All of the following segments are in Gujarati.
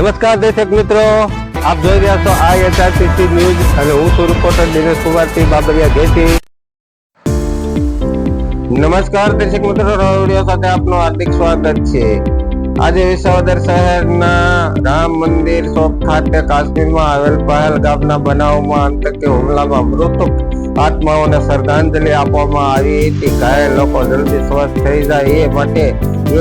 નમસ્કાર દર્શક મિત્રો, આપ જોઈ રહ્યા છો IHRTC ન્યૂઝ અને હું છું રિપોર્ટર દિનેશ કુમારસિંહ બાબરિયા ઘેટી. નમસ્કાર દર્શક મિત્રો, વિડીયો સાથે આપનું હાર્દિક સ્વાગત છે. આજે વિસાવદર શહેરના રામ મંદિર ચોક ખાતે કાશ્મીરમાં આવેલ પહેલગામના બનાવમાં આતંકી હુમલામાં મૃતક આત્માઓને શ્રદ્ધાંજલિ આપવામાં આવી હતી. ઘાયલ લોકો જલ્દી સ્વસ્થ થઈ જાય એ માટે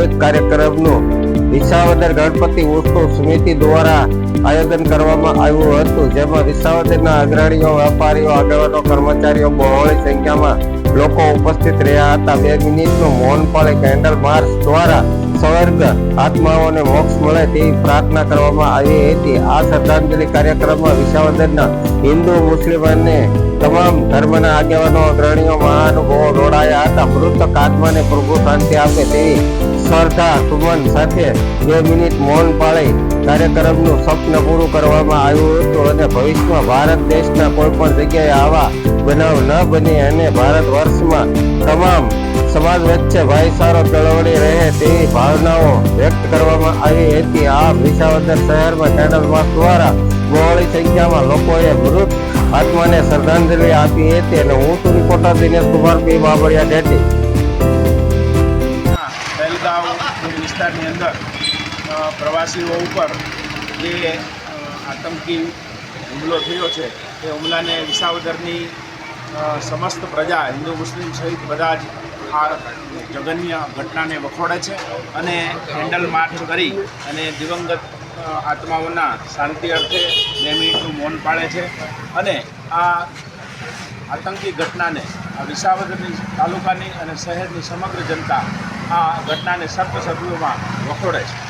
એક કાર્યક્રમનું વિસાવદર ગણપતિ ઉત્સવ સમિતિ દ્વારા આયોજન કરવામાં આવ્યું હતું, જેમાં વિસાવદરના અગ્રણીઓ, વેપારીઓ, આગેવાનો, કર્મચારીઓ બહોળી સંખ્યામાં લોકો ઉપસ્થિત રહ્યા હતા. 2 મિનિટનું મૌન પાળી કેન્ડલ માર્ચ દ્વારા સ્વર્ગ આત્માઓને મોક્ષ મળે તેવી પ્રાર્થના કરવામાં આવી હતી. આ શ્રદ્ધાંજલિ કાર્યક્રમમાં વિસાવદરના હિન્દુ, મુસ્લિમ અને તમામ ધર્મના આગેવાનો, અગ્રણીઓ, મહાનુભાવો જોડાયા હતા. મૃતક આત્માને પ્રભુ શાંતિ આપે તેવી શ્રદ્ધા સુમન સાથે 2 મિનિટ મૌન પાળી કાર્યક્રમનું સ્વપ્ન પૂરું કરવામાં આવ્યું હતું અને ભવિષ્યમાં ભારત દેશના કોઈ પણ જગ્યાએ આવા બનાવ ન બને અને ભારત વર્ષમાં તમામ સમાજ વચ્ચે ભાઈચારો કેળવણી રહે તેવી ભાવનાઓ વ્યક્ત કરવામાં આવી હતી. આ વિસાવદર શહેરમાં કેન્ડલ માર્ચ દ્વારા બહોળી સંખ્યામાં લોકોએ મૃત આત્માને શ્રદ્ધાંજલિ આપી હતી અને હું છું રિપોર્ટર દિનેશ કુમારસિંહ બાબરિયા ઘેટી. પહેલગામ વિસ્તારની અંદર પ્રવાસીઓ ઉપર જે આતંકી હુમલો થયો છે એ હુમલાને વિસાવદરની સમસ્ત પ્રજા, હિન્દુ મુસ્લિમ સહિત બધા જ આ જઘન્ય ઘટનાને વખોડે છે અને કેન્ડલ માર્ચ કરી અને દિવંગત આત્માઓના શાંતિ અર્થે 2 મિનિટનું મૌન પાળે છે અને આ આતંકી ઘટનાને આ વિસાવદરની તાલુકાની અને શહેરની સમગ્ર જનતા આ ઘટનાને સર્વ સભ્યોમાં વખોડે છે.